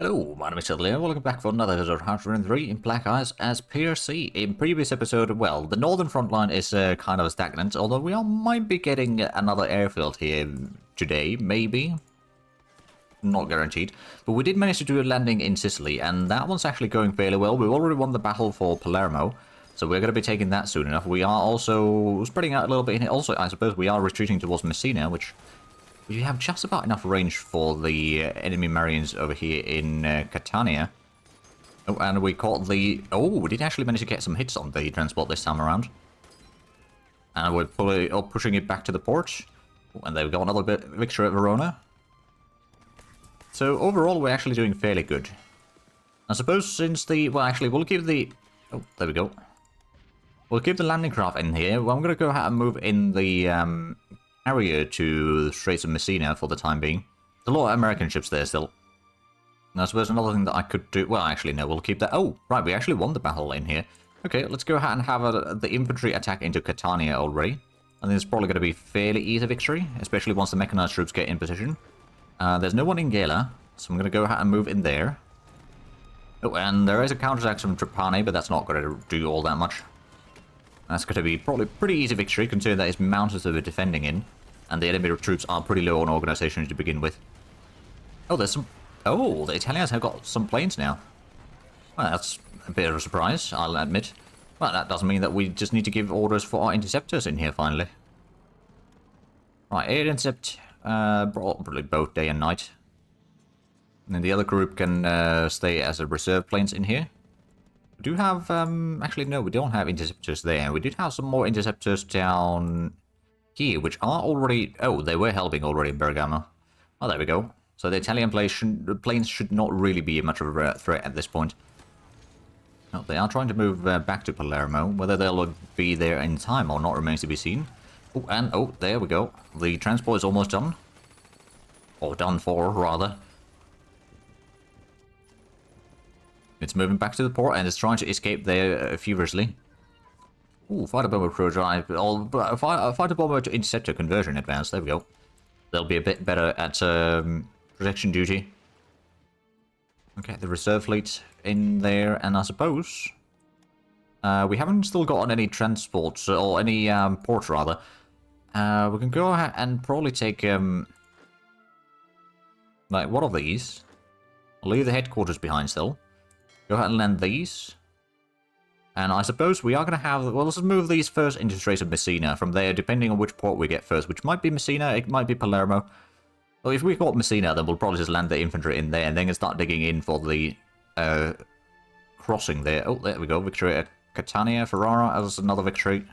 Hello, my name is Leo. Welcome back for another episode of Hard 3 in Black Eyes as PRC. In previous episode, well, the northern front line is kind of stagnant, although we might be getting another airfield here today, maybe. Not guaranteed. But we did manage to do a landing in Sicily, and that one's actually going fairly well. We've already won the battle for Palermo, so we're going to be taking that soon enough. We are also spreading out a little bit in here. Also, I suppose we are retreating towards Messina, which we have just about enough range for the enemy Marines over here in Catania. Oh, and we caught the... Oh, we did actually manage to get some hits on the transport this time around. And we're pushing it back to the port. Oh, and there we go, another bit victory at Verona. So overall, we're actually doing fairly good. I suppose since the... Well, actually, we'll keep the... Oh, there we go. We'll keep the landing craft in here. Well, I'm going to go ahead and move in the... Area to the Straits of Messina for the time being. There's a lot of American ships there still. And I suppose another thing that I could do... Well, actually, no, we'll keep that... Oh, right, we actually won the battle in here. Okay, let's go ahead and have the infantry attack into Catania already. I think it's probably going to be fairly easy victory, especially once the mechanized troops get in position. There's no one in Gela, so I'm going to go ahead and move in there. Oh, and there is a counterattack from Trapani, but that's not going to do all that much. That's going to be probably a pretty easy victory, considering that it's mountains that we're defending in. And the enemy troops are pretty low on organization to begin with. Oh, there's some... Oh, the Italians have got some planes now. Well, that's a bit of a surprise, I'll admit. Well, that doesn't mean that we just need to give orders for our interceptors in here, finally. Right, air intercept, probably both day and night. And then the other group can stay as a reserve planes in here. We do have, actually no, we don't have interceptors there. We did have some more interceptors down here, which are already, oh, they were helping already in Bergamo. Oh, there we go. So the Italian planes should not really be much of a threat at this point. No, they are trying to move back to Palermo. Whether they'll be there in time or not remains to be seen. Oh, and, oh, there we go. The transport is almost done. Or done for, rather. It's moving back to the port and it's trying to escape there furiously. Ooh, fighter bomber pro drive. Fighter bomber to interceptor conversion advanced. There we go. They'll be a bit better at protection duty. Okay, the reserve fleet in there, and I suppose we haven't still gotten any transports or any ports rather. We can go ahead and probably take like one of these. I'll leave the headquarters behind still. Go ahead and land these. And I suppose we are going to have... Well, let's move these first into Straits of Messina. From there, depending on which port we get first, which might be Messina, it might be Palermo. Well, if we got Messina, then we'll probably just land the infantry in there and then start digging in for the crossing there. Oh, there we go. Victory at Catania. Ferrara as another victory.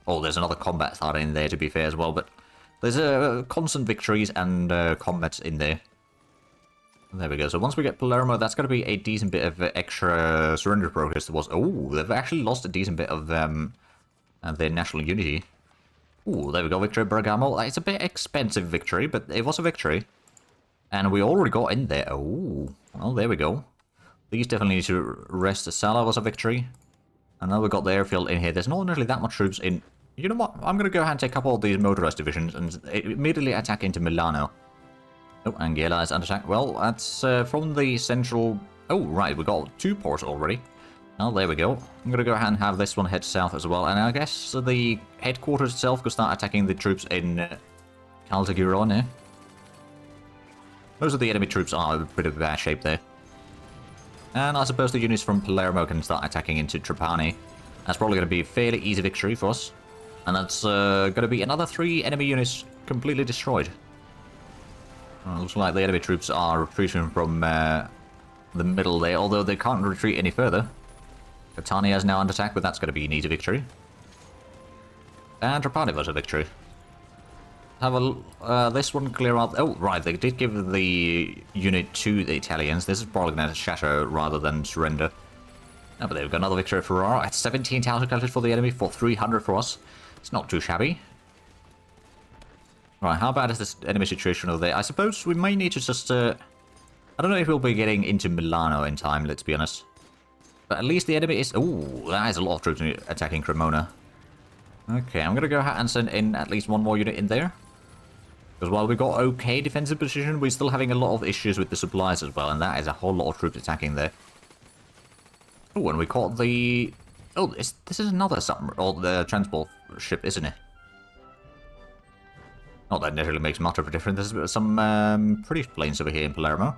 Oh, there's another combat starting in there, to be fair, as well. But there's constant victories and combats in there. There we go. So once we get Palermo, that's going to be a decent bit of extra surrender progress towards... Oh, they've actually lost a decent bit of their national unity. Oh, there we go. Victory at Bergamo. It's a bit expensive victory, but it was a victory. And we already got in there. Oh, well, there we go. These definitely need to rest. Sala was a victory. And now we've got the airfield in here. There's not really that much troops in... You know what? I'm going to go ahead and take a couple of these motorized divisions and immediately attack into Milano. Oh, Angela is under attack. Well, that's from the central... Oh, right, we got two ports already. Oh, there we go. I'm going to go ahead and have this one head south as well. And I guess the headquarters itself could start attacking the troops in Caltagirone. Most of the enemy troops are in a bit of bad shape there. And I suppose the units from Palermo can start attacking into Trapani. That's probably going to be a fairly easy victory for us. And that's going to be another 3 enemy units completely destroyed. Looks like the enemy troops are retreating from the middle there, although they can't retreat any further. Catania is now under attack, but that's going to be an easy victory. And Trapani was a victory. Have this one clear out. Oh, right, they did give the unit to the Italians. This is probably going to shatter rather than surrender. Oh, but they've got another victory at Ferrara. At 17,000 casualties for the enemy, for 300 for us. It's not too shabby. Right, how bad is this enemy situation over there? I suppose we may need to just... I don't know if we'll be getting into Milano in time, let's be honest. But at least the enemy is... Ooh, that is a lot of troops attacking Cremona. Okay, I'm going to go ahead and send in at least one more unit in there. Because while we got okay defensive position, we're still having a lot of issues with the supplies as well, and that is a whole lot of troops attacking there. Oh, and we caught the... Oh, this is another submarine, or the transport ship, isn't it? Not that necessarily makes much of a difference. There's some pretty planes over here in Palermo.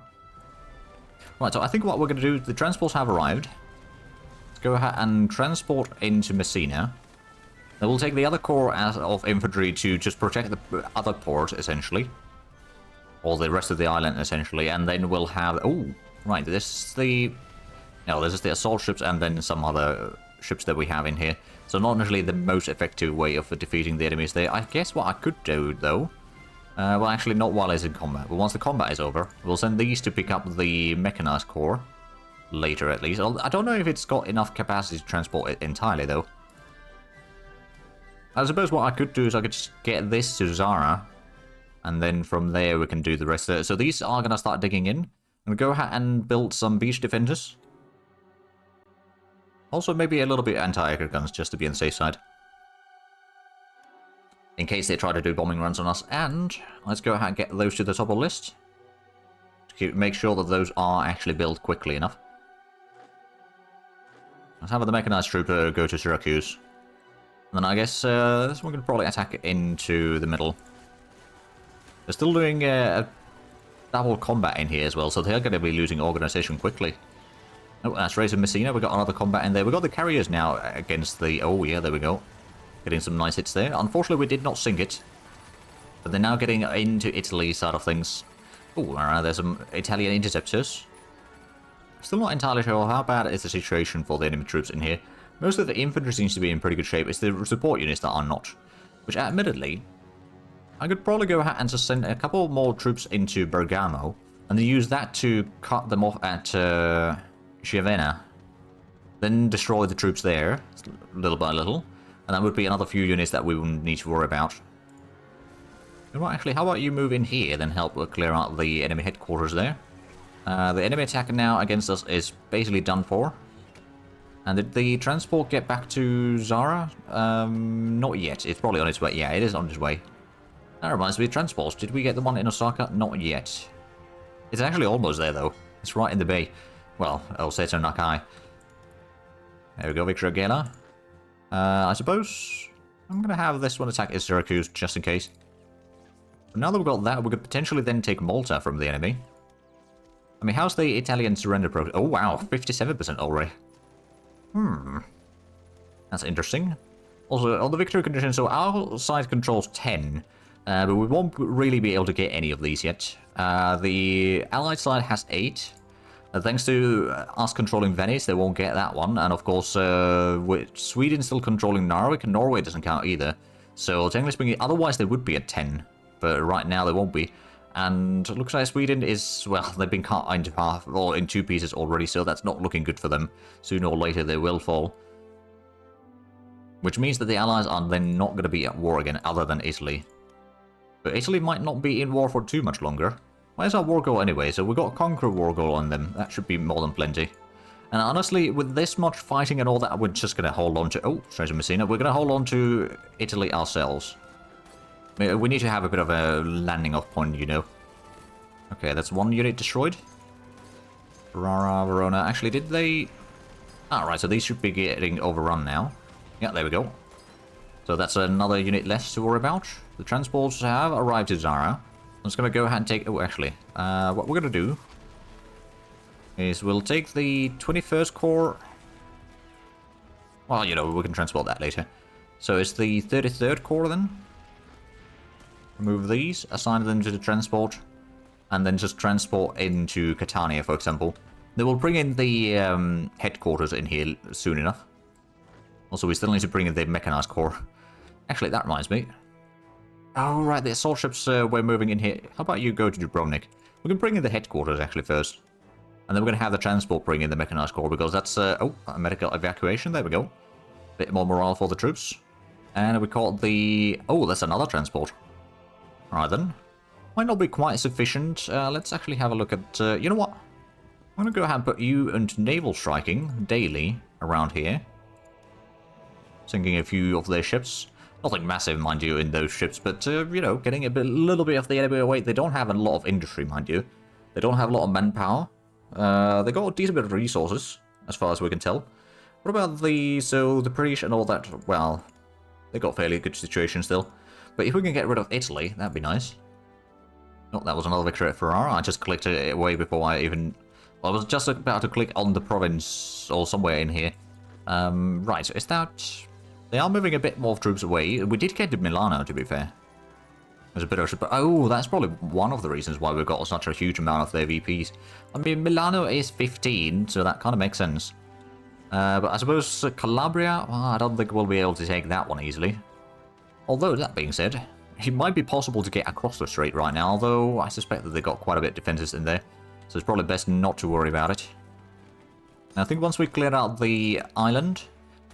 Right, so I think what we're going to do, the transports have arrived. Let's go ahead and transport into Messina. Then we'll take the other corps of infantry to just protect the other port, essentially. Or the rest of the island, essentially. And then we'll have... Oh, right, this is the... No, this is the assault ships and then some other ships that we have in here. So not necessarily the most effective way of defeating the enemies there. I guess what I could do, though... well, actually, not while it's in combat. But once the combat is over, we'll send these to pick up the mechanized corps. Later, at least. I don't know if it's got enough capacity to transport it entirely, though. I suppose what I could do is I could just get this to Zara, and then from there we can do the rest of it. So these are going to start digging in. And go ahead and build some beach defenders. Also maybe a little bit anti-air guns, just to be on the safe side. In case they try to do bombing runs on us. And let's go ahead and get those to the top of the list. To make sure that those are actually built quickly enough. Let's have the mechanized trooper go to Syracuse. And then I guess this one can probably attack into the middle. They're still doing a double combat in here as well, so they're going to be losing organization quickly. Oh, that's Razor Messina. We got another combat in there. We got the carriers now against the... Oh, yeah, there we go. Getting some nice hits there. Unfortunately, we did not sink it. But they're now getting into Italy side of things. Oh, there's some Italian interceptors. Still not entirely sure how bad is the situation for the enemy troops in here. Most of the infantry seems to be in pretty good shape. It's the support units that are not. Which, admittedly, I could probably go ahead and just send a couple more troops into Bergamo. And then use that to cut them off at Chiavenna. Then destroy the troops there, little by little. And that would be another few units that we wouldn't need to worry about. Well, actually, how about you move in here, then help clear out the enemy headquarters there. The enemy attack now against us is basically done for. And did the transport get back to Zara? Not yet. It's probably on its way. Yeah, it is on its way. That reminds me of transports. Did we get the one in Osaka? Not yet. It's actually almost there, though. It's right in the bay. Well, Oseto Nakai. There we go, Victor Aguila. I suppose I'm going to have this one attack Syracuse, just in case. But now that we've got that, we could potentially then take Malta from the enemy. I mean, how's the Italian surrender process? Oh, wow, 57% already. That's interesting. Also, on the victory condition, so our side controls 10. But we won't really be able to get any of these yet. The Allied side has 8. Thanks to us controlling Venice, they won't get that one. And of course, with Sweden still controlling Narvik, Norway doesn't count either. So technically speaking, otherwise they would be at 10. But right now they won't be. And it looks like Sweden is, well, they've been cut into half, or in 2 pieces already, so that's not looking good for them. Sooner or later they will fall. Which means that the Allies are then not going to be at war again, other than Italy. But Italy might not be in war for too much longer. Where's our war goal anyway? So we've got a conquer war goal on them. That should be more than plenty. And honestly, with this much fighting and all that, we're just going to hold on to... Oh, Treasure Messina. We're going to hold on to Italy ourselves. We need to have a bit of a landing off point, you know. Okay, that's one unit destroyed. Ferrara, Verona. Actually, did they... Alright, so these should be getting overrun now. Yeah, there we go. So that's another unit less to worry about. The transports have arrived at Zara. I'm just going to go ahead and take... Oh, actually, what we're going to do is we'll take the 21st Corps. Well, you know, we can transport that later. So it's the 33rd Corps then. Remove these, assign them to the transport, and then just transport into Catania, for example. They will bring in the headquarters in here soon enough. Also, we still need to bring in the mechanized corps. Actually, that reminds me. Oh, right, the assault ships we're moving in here. How about you go to Dubrovnik? We can bring in the headquarters, actually, first. And then we're going to have the transport bring in the mechanized corps, because that's... oh, a medical evacuation, there we go. Bit more morale for the troops. And we caught the... Oh, that's another transport. Alright then. Might not be quite sufficient. Let's actually have a look at... you know what? I'm going to go ahead and put you into naval striking daily around here. Sinking a few of their ships. Nothing massive, mind you, in those ships, but, you know, getting little bit of the enemy away. They don't have a lot of industry, mind you. They don't have a lot of manpower. They got a decent bit of resources, as far as we can tell. What about the British and all that? Well, they got fairly good situation still. But if we can get rid of Italy, that'd be nice. Oh, that was another victory at Ferrara. I just clicked it away before I even... Well, I was just about to click on the province, or somewhere in here. Right, so is that... They are moving a bit more troops away. We did get to Milano, to be fair. There's a bit of... Oh, that's probably one of the reasons why we've got such a huge amount of their VPs. I mean, Milano is 15, so that kind of makes sense. But I suppose Calabria, well, I don't think we'll be able to take that one easily. Although, that being said, it might be possible to get across the strait right now, although I suspect that they've got quite a bit of defenses in there. So it's probably best not to worry about it. And I think once we clear out the island,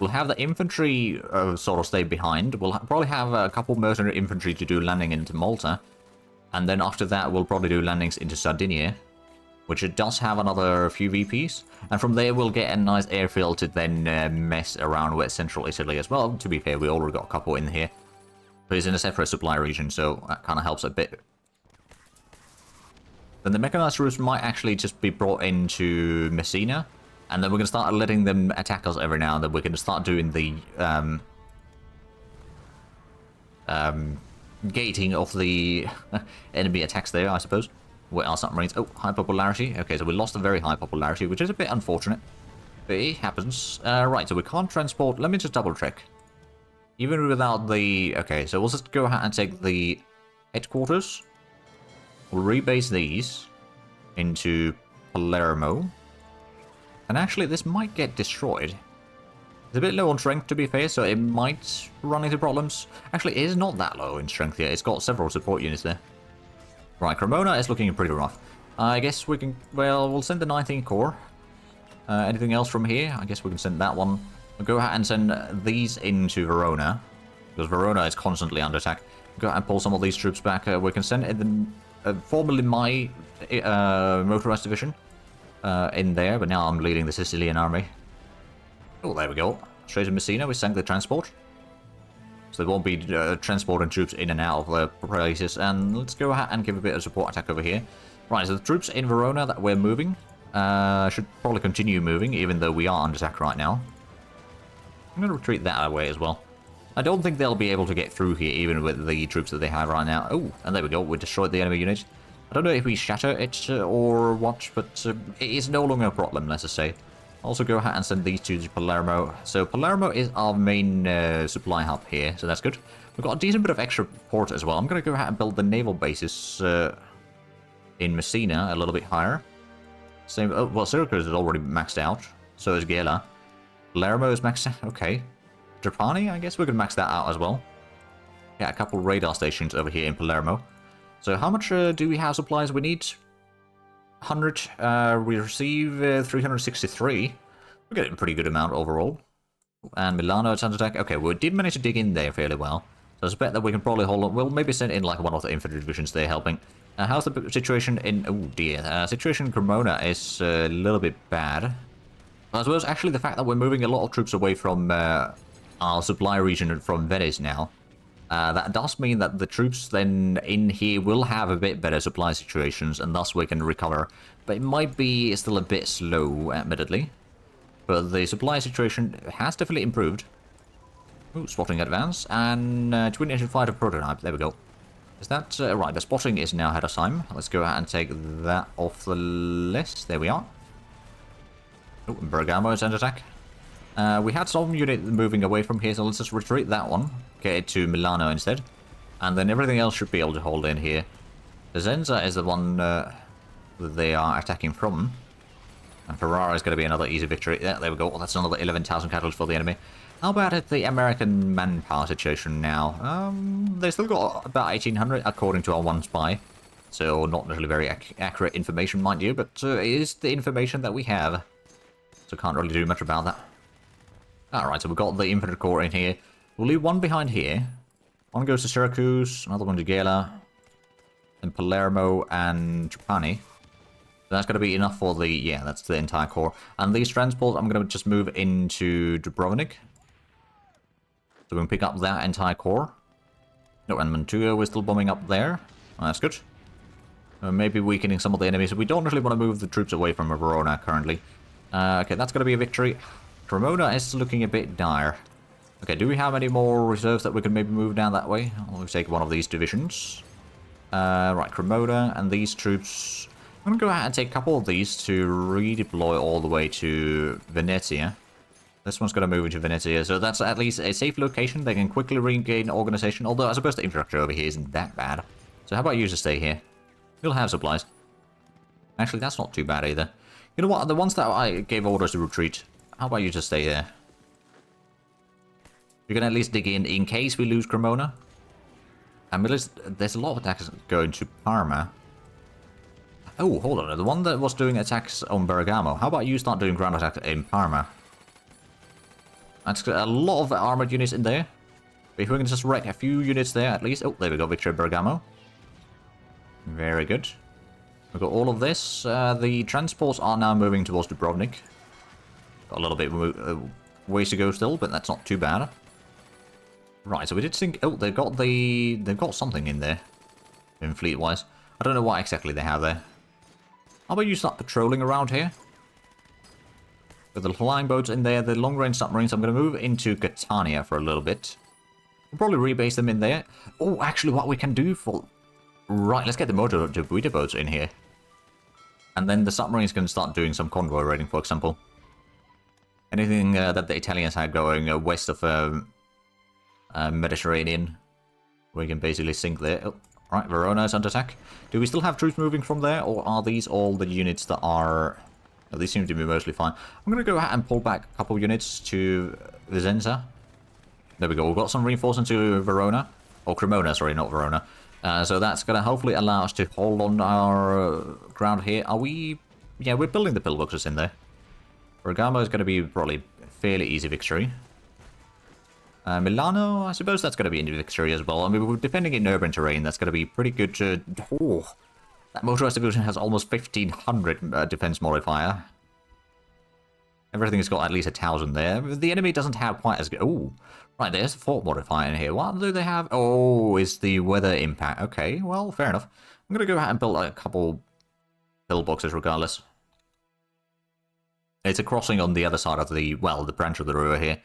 we'll have the infantry sort of stay behind. We'll probably have a couple mercenary infantry to do landing into Malta. And then after that, we'll probably do landings into Sardinia, which it does have another few VPs. And from there, we'll get a nice airfield to then mess around with central Italy as well. To be fair, we already got a couple in here. But it's in a separate supply region, so that kind of helps a bit. Then the mechanized troops might actually just be brought into Messina. And then we're going to start letting them attack us every now and then. We're going to start doing the gating of the enemy attacks there, I suppose. Where our submarines... Oh, high popularity. Okay, so we lost a very high popularity, which is a bit unfortunate. But it happens. Right, so we can't transport... Let me just double check. Even without the... Okay, so we'll just go ahead and take the headquarters. We'll rebase these into Palermo. And actually, this might get destroyed. It's a bit low on strength, to be fair, so it might run into problems. Actually, it is not that low in strength yet. It's got several support units there. Right, Cremona is looking pretty rough. I guess we can... Well, we'll send the 19th Corps. Anything else from here? I guess we can send that one. We'll go ahead and send these into Verona. Because Verona is constantly under attack. Go ahead and pull some of these troops back. We can send in the... formerly my motorized division. In there, but now I'm leading the Sicilian army. Oh, there we go. Straight to Messina, we sank the transport. So there won't be transporting troops in and out of the places. And let's go ahead and give a bit of support attack over here. Right, so the troops in Verona that we're moving should probably continue moving, even though we are under attack right now. I'm going to retreat that way as well. I don't think they'll be able to get through here, even with the troops that they have right now. Oh, and there we go. We destroyed the enemy unit. I don't know if we shatter it or what, but it is no longer a problem, let's just say. Also go ahead and send these two to Palermo. So Palermo is our main supply hub here, so that's good. We've got a decent bit of extra port as well. I'm going to go ahead and build the naval bases in Messina a little bit higher. Same. Oh, well, Syracuse is already maxed out. So is Gela. Palermo is maxed out. Okay. Trapani, I guess we can max that out as well. Yeah, a couple radar stations over here in Palermo. So how much do we have supplies we need? 100. We receive 363. We're getting a pretty good amount overall. And Milano is under attack. Okay, we did manage to dig in there fairly well. So I suspect that we can probably hold on. We'll maybe send in like one of the infantry divisions there helping. How's the situation in... Oh dear. Situation in Cremona is a little bit bad. I suppose actually the fact that we're moving a lot of troops away from our supply region from Venice now. That does mean that the troops then in here will have a bit better supply situations and thus we can recover. But it might be still a bit slow, admittedly. But the supply situation has definitely improved. Ooh, spotting advance. And twin engine fighter prototype. There we go. Is that... right, the spotting is now ahead of time. Let's go ahead and take that off the list. There we are. Oh, Bergamo is under attack. We had some unit moving away from here, so let's just retreat that one. Get it to Milano instead. And then everything else should be able to hold in here. Cosenza is the one that they are attacking from. And Ferrara is going to be another easy victory. Yeah, there we go. That's another 11,000 casualties for the enemy. How about the American manpower situation now? They still got about 1,800 according to our one spy. So not necessarily very accurate information, mind you, but it is the information that we have. So can't really do much about that. Alright, so we've got the infantry corps in here. We'll leave one behind here. One goes to Syracuse, another one to Gela, then Palermo and Trapani. That's going to be enough for the... Yeah, that's the entire corps. And these transports, I'm going to just move into Dubrovnik. So we can pick up that entire core. No, and Mantua, we're still bombing up there. Oh, that's good. Maybe weakening some of the enemies. We don't really want to move the troops away from Verona currently. Okay, that's going to be a victory. Cremona is looking a bit dire. Okay, do we have any more reserves that we can maybe move down that way? We'll take one of these divisions. Right, Cremona and these troops. I'm going to go ahead and take a couple of these to redeploy all the way to Venezia. This one's going to move into Venezia, so that's at least a safe location. They can quickly regain organization, although I suppose the infrastructure over here isn't that bad. So how about you just stay here? You'll have supplies. Actually, that's not too bad either. You know what? The ones that I gave orders to retreat, how about you just stay there? You can at least dig in case we lose Cremona. I mean, there's a lot of attacks going to Parma. Oh, hold on. The one that was doing attacks on Bergamo. How about you start doing ground attacks in Parma? That's a lot of armored units in there. If we can just wreck a few units there at least. Oh, there we go. Victory Bergamo. Very good. We've got all of this. The transports are now moving towards Dubrovnik. Got a little bit ways to go still, but that's not too bad. Right, so we did think... Oh, they've got something in there. In fleet-wise. I don't know what exactly they have there. How about you start patrolling around here? With the flying boats in there, the long-range submarines, I'm going to move into Catania for a little bit. We'll probably rebase them in there. Oh, actually, what we can do for... Right, let's get the motor torpedo boats in here. And then the submarines can start doing some convoy raiding, for example. Anything that the Italians had going west of Mediterranean, we can basically sink there. Oh, right, Verona is under attack. Do we still have troops moving from there, or are these all the units that are... Oh, these seem to be mostly fine. I'm going to go ahead and pull back a couple units to Vicenza. There we go, we've got some reinforcements to Verona. Or Cremona, sorry, not Verona. So that's going to hopefully allow us to hold on our ground here. Are we... Yeah, we're building the pillboxes in there. Bergamo is going to be probably a fairly easy victory. Milano, I suppose that's going to be in victory as well. I mean, we're defending in urban terrain. That's going to be pretty good to... Oh, that motorized division has almost 1,500 defense modifier. Everything's got at least 1,000 there. The enemy doesn't have quite as good... Oh, right, there's a fort modifier in here. What do they have? Oh, it's the weather impact. Okay, well, fair enough. I'm going to go ahead and build a couple pillboxes regardless. It's a crossing on the other side of the, well, the branch of the river here.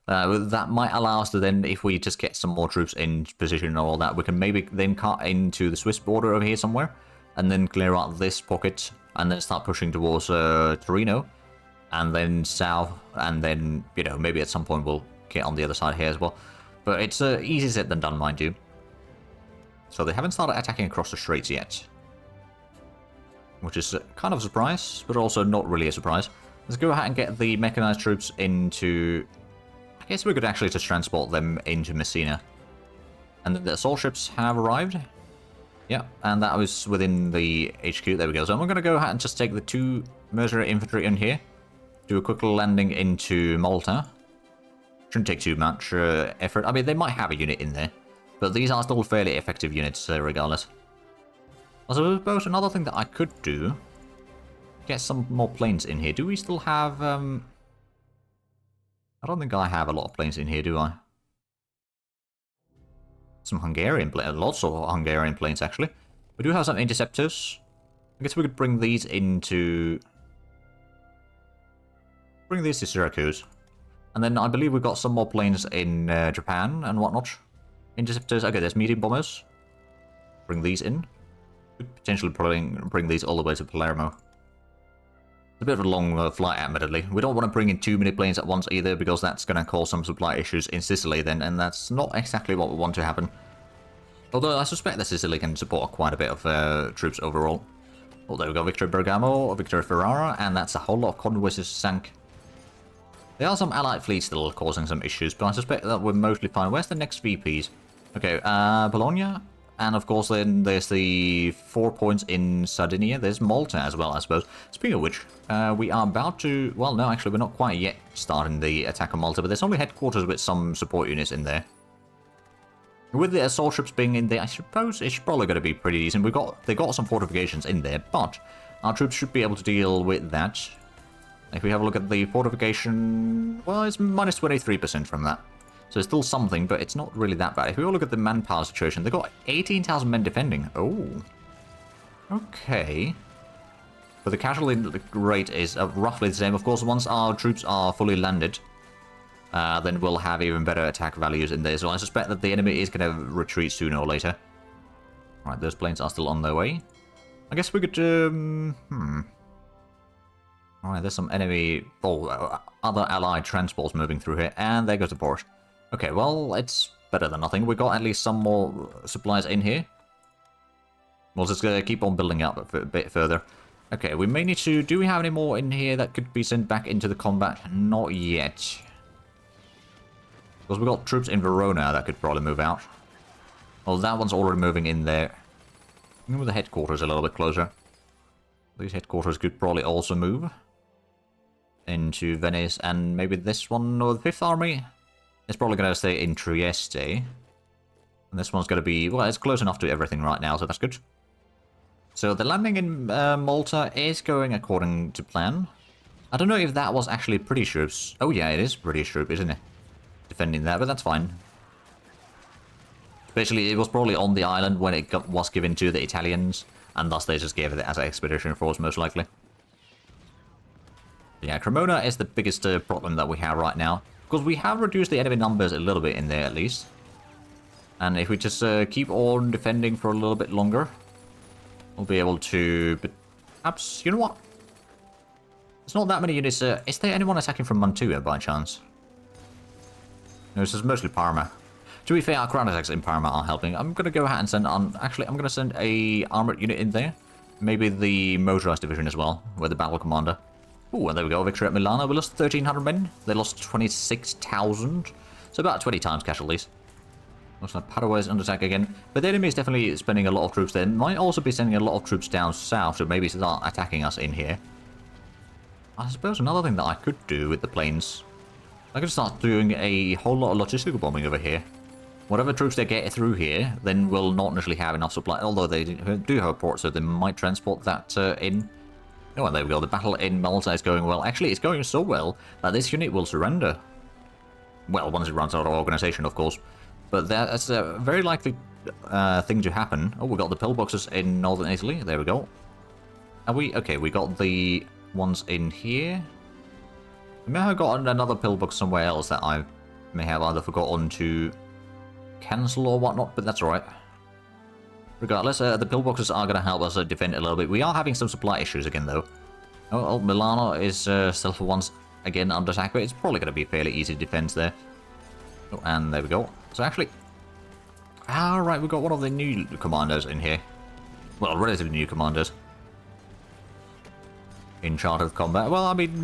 That might allow us to then, if we just get some more troops in position and all that, we can maybe then cut into the Swiss border over here somewhere, and then clear out this pocket, and then start pushing towards Torino, and then south, and then, you know, maybe at some point we'll get on the other side here as well. But it's easier said than done, mind you. So they haven't started attacking across the straits yet, which is kind of a surprise, but also not really a surprise. Let's go ahead and get the mechanized troops into... I guess we could actually just transport them into Messina. And the assault ships have arrived. Yeah, and that was within the HQ. There we go. So I'm going to go ahead and just take the 2 mercenary infantry in here. Do a quick landing into Malta. Shouldn't take too much effort. I mean, they might have a unit in there, but these are still fairly effective units regardless. I suppose another thing that I could do... Get some more planes in here. Do we still have... I don't think I have a lot of planes in here, do I? Some Hungarian planes. Lots of Hungarian planes, actually. We do have some interceptors. I guess we could bring these into... Bring these to Syracuse. And then I believe we've got some more planes in Japan and whatnot. Interceptors. Okay, there's medium bombers. Bring these in. Could potentially bring these all the way to Palermo. It's a bit of a long flight, admittedly. We don't want to bring in too many planes at once either, because that's going to cause some supply issues in Sicily then, and that's not exactly what we want to happen. Although I suspect that Sicily can support quite a bit of troops overall. Oh, there we go, Victor Bergamo, Victor Ferrara, and that's a whole lot of convoys sank. There are some allied fleets still causing some issues, but I suspect that we're mostly fine. Where's the next VPs? Okay, Bologna. And of course then there's the 4 points in Sardinia. There's Malta as well, I suppose. Speaking of which, we are about to... Well, no, actually, we're not quite yet starting the attack on Malta, but there's only headquarters with some support units in there. With the assault ships being in there, I suppose it's probably going to be pretty decent. They got some fortifications in there, but our troops should be able to deal with that. If we have a look at the fortification... Well, it's minus 23% from that. So it's still something, but it's not really that bad. If we all look at the manpower situation, they've got 18,000 men defending. Oh. Okay. But the casualty rate is roughly the same. Of course, once our troops are fully landed, then we'll have even better attack values in there. So I suspect that the enemy is going to retreat sooner or later. Alright, those planes are still on their way. I guess we could, Alright, there's some enemy, other allied transports moving through here, and there goes the port. Okay, well, it's better than nothing. We got at least some more supplies in here. We'll just keep on building up a bit further. Okay, we may need to... Do we have any more in here that could be sent back into the combat? Not yet. Because we've got troops in Verona that could probably move out. Well, that one's already moving in there. Move the headquarters a little bit closer. These headquarters could probably also move into Venice, and maybe this one, or the 5th Army. It's probably going to stay in Trieste. And this one's going to be... Well, it's close enough to everything right now, so that's good. So the landing in Malta is going according to plan. I don't know if that was actually British troops. Oh yeah, it is British troop, isn't it? Defending that, but that's fine. Basically, it was probably on the island when it was given to the Italians, and thus they just gave it as an expedition force, most likely. Yeah, Cremona is the biggest problem that we have right now, because we have reduced the enemy numbers a little bit in there, at least. And if we just keep on defending for a little bit longer, we'll be able to... But perhaps, you know what? There's not that many units. Is there anyone attacking from Mantua, by chance? No, this is mostly Parma. To be fair, our ground attacks in Parma are helping. I'm going to go ahead and send on... Actually, I'm going to send a armored unit in there. Maybe the motorized division as well, with the battle commander. Oh, and there we go. Victory at Milano. We lost 1,300 men. They lost 26,000. So about 20 times casualties. Looks like Padua is under attack again. But the enemy is definitely spending a lot of troops there. Might also be sending a lot of troops down south to maybe start attacking us in here. I suppose another thing that I could do with the planes... I could start doing a whole lot of logistical bombing over here. Whatever troops they get through here, then will not necessarily have enough supply. Although they do have a port, so they might transport that in. Oh, and there we go. The battle in Malta is going well. Actually, it's going so well that this unit will surrender. Well, once it runs out of organization, of course. But that's a very likely thing to happen. Oh, we got the pillboxes in northern Italy. There we go. Are we... Okay, we got the ones in here. We may have got another pillbox somewhere else that I may have either forgotten to cancel or whatnot, but that's alright. Regardless, the pillboxes are going to help us defend a little bit. We are having some supply issues again, though. Oh, Milano is still for once again under attack, but it's probably going to be fairly easy defense there. Oh, and there we go. So actually... Alright, we've got one of the new commanders in here. Well, relatively new commanders. In charge of combat. Well, I mean,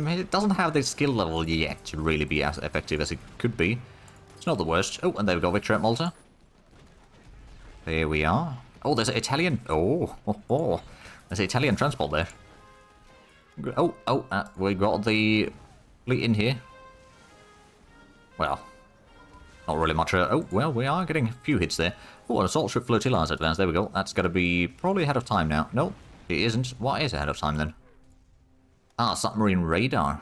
it doesn't have the skill level yet to really be as effective as it could be. It's not the worst. Oh, and there we go, victory at Malta. There we are. Oh, there's an Italian... Oh. There's an Italian transport there. We got the fleet in here. Well, not really much. Oh, well, we are getting a few hits there. Oh, an assault ship flotilla has advanced. There we go. That's going to be probably ahead of time now. No, it isn't. What is ahead of time then? Ah, submarine radar.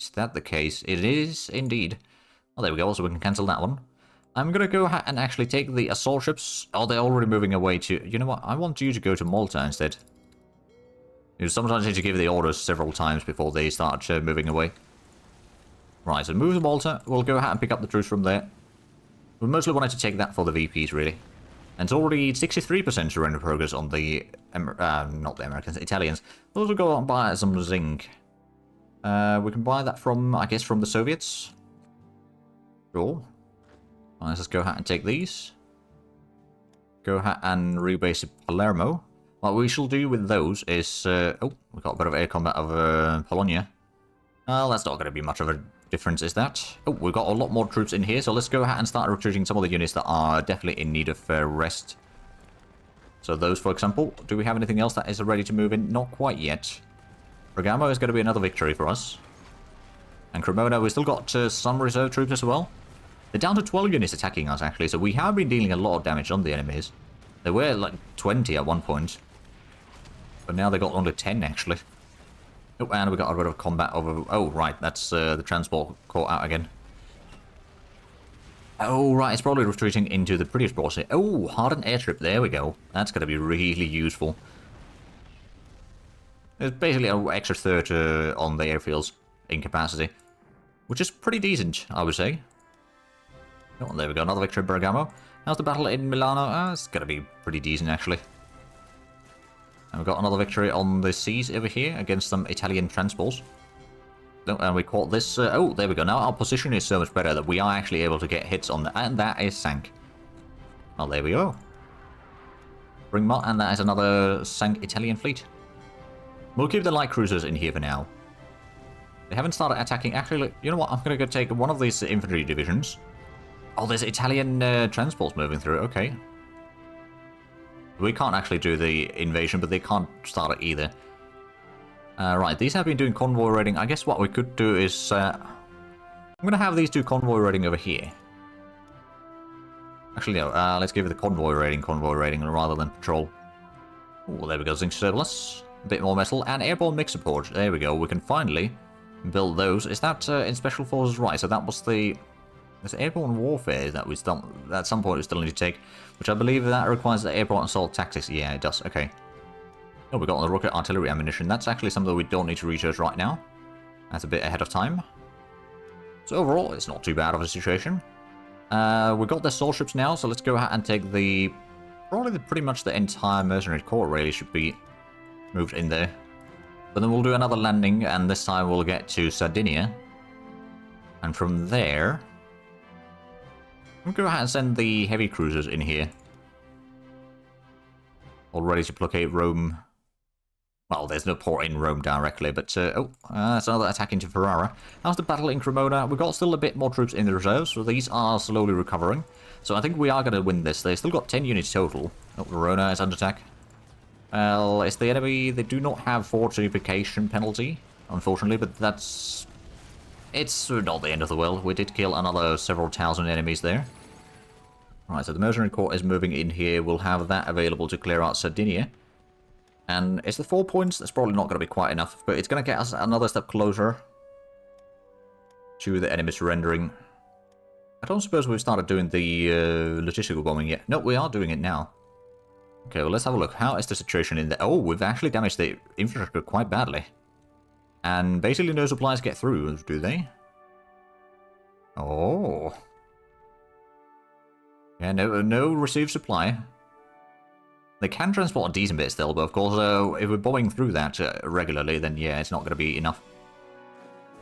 Is that the case? It is indeed. Oh, there we go. So we can cancel that one. I'm going to go ahead and actually take the assault ships. Oh, they're already moving away to... You know what? I want you to go to Malta instead. You sometimes need to give the orders several times before they start moving away. Right, so move to Malta. We'll go ahead and pick up the troops from there. We mostly wanted to take that for the VPs, really. And it's already 63% surrender progress on the... not the Americans, Italians. We'll also go out and buy some zinc. We can buy that from, I guess, from the Soviets. Sure. Let's just go ahead and take these. Go ahead and rebase at Palermo. What we shall do with those is... oh, we got a bit of air combat over Polonia. Well, that's not going to be much of a difference, is that? Oh, we've got a lot more troops in here, so let's go ahead and start recruiting some of the units that are definitely in need of rest. So those, for example. Do we have anything else that is ready to move in? Not quite yet. Bergamo is going to be another victory for us. And Cremona, we've still got some reserve troops as well. They're down to 12 units attacking us, actually, so we have been dealing a lot of damage on the enemies. There were, like, 20 at one point. But now they got only 10, actually. Oh, and we got a bit of combat over... Oh, right, that's the transport caught out again. Oh, right, it's probably retreating into the British border. Oh, hardened airstrip, there we go. That's going to be really useful. There's basically an extra third on the airfields in capacity, which is pretty decent, I would say. Oh, there we go, another victory at Bergamo. How's the battle in Milano? It's going to be pretty decent, actually. And we've got another victory on the seas over here against some Italian transports. No, and we caught this. Oh, there we go. Now our position is so much better that we are actually able to get hits on that. And that is sank. Well, there we go. And that is another sank Italian fleet. We'll keep the light cruisers in here for now. They haven't started attacking. Actually, look, you know what? I'm going to go take one of these infantry divisions. Oh, there's Italian transports moving through. Okay. We can't actually do the invasion, but they can't start it either. Right, these have been doing convoy raiding. I guess what we could do is... I'm going to have these do convoy raiding over here. Actually, no. Let's give it the convoy raiding rather than patrol. Oh, there we go. Zinc surplus. A bit more metal. And airborne mix support. There we go. We can finally build those. Is that in Special Forces? Right, so that was the... There's airborne warfare that we still... At some point we still need to take. Which I believe that requires the airborne assault tactics. Yeah, it does. Okay. Oh, we got the rocket artillery ammunition. That's actually something that we don't need to research right now. That's a bit ahead of time. So overall, it's not too bad of a situation. We've got the assault ships now, so let's go ahead and take the... Probably pretty much the entire mercenary corps really should be moved in there. But then we'll do another landing, and this time we'll get to Sardinia. And from there... We'll go ahead and send the heavy cruisers in here. All ready to blockade Rome. Well, there's no port in Rome directly, but... that's another attack into Ferrara. How's the battle in Cremona? We've got still a bit more troops in the reserves, so these are slowly recovering. So I think we are going to win this. They still got 10 units total. Oh, Verona is under attack. Well, it's the enemy. They do not have fortification penalty, unfortunately, but that's... It's not the end of the world. We did kill another several thousand enemies there. Right, so the mercenary corps is moving in here. We'll have that available to clear out Sardinia. And it's the 4 points. That's probably not going to be quite enough, but it's going to get us another step closer to the enemy surrendering. I don't suppose we've started doing the logistical bombing yet. No, we are doing it now. Okay, well, let's have a look. How is the situation in there? Oh, we've actually damaged the infrastructure quite badly. And basically no supplies get through, do they? Oh. Yeah, no received supply. They can transport a decent bit still, but of course, if we're bombing through that regularly, then yeah, it's not going to be enough.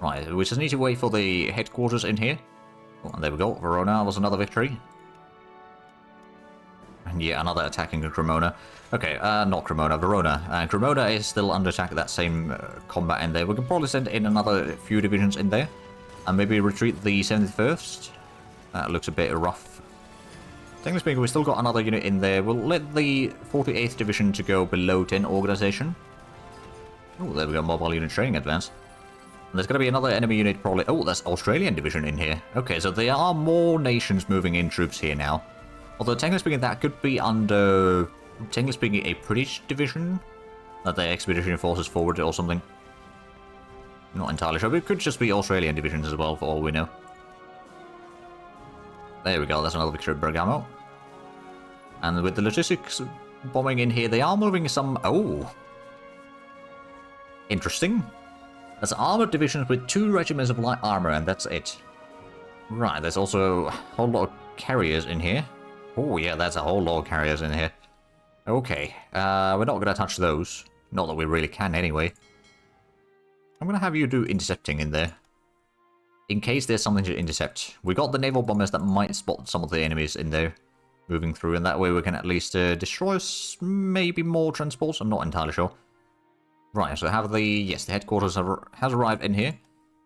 Right, we just need to wait for the headquarters in here. Oh, and there we go. Verona was another victory. And yeah, another attack in Cremona. Okay, not Cremona, Verona. And Cremona is still under attack, that same combat in there. We can probably send in another few divisions in there. And maybe retreat the 71st. That looks a bit rough. Technically speaking, we've still got another unit in there. We'll let the 48th Division to go below 10 organization. Oh, there we go, mobile unit training advance. And there's going to be another enemy unit probably... Oh, that's Australian Division in here. Okay, so there are more nations moving in troops here now. Although, technically speaking, that could be under... Technically speaking, a British division? That the expeditionary forces forward or something. Not entirely sure, but it could just be Australian divisions as well, for all we know. There we go, that's another victory at Bergamo. And with the logistics bombing in here, they are moving some... Oh! Interesting. That's armored divisions with 2 regiments of light armor, and that's it. Right, there's also a whole lot of carriers in here. Oh yeah, that's a whole lot of carriers in here. Okay, we're not going to touch those. Not that we really can anyway. I'm going to have you do intercepting in there. In case there's something to intercept. We got the naval bombers that might spot some of the enemies in there moving through, and that way we can at least destroy maybe more transports. I'm not entirely sure. Right, so have the... Yes, the headquarters has arrived in here.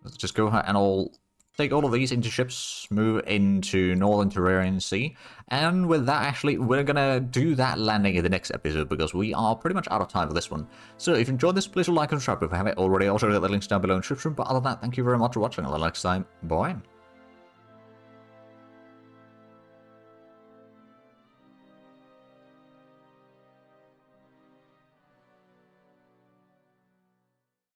Let's just go ahead and all take all of these into ships, move into Northern Terrarian Sea, and with that, actually, we're gonna do that landing in the next episode, because we are pretty much out of time for this one. So if you enjoyed this, please like and subscribe if you haven't already. Also, get the links down below in the description, but other than that, thank you very much for watching. Until next time, bye.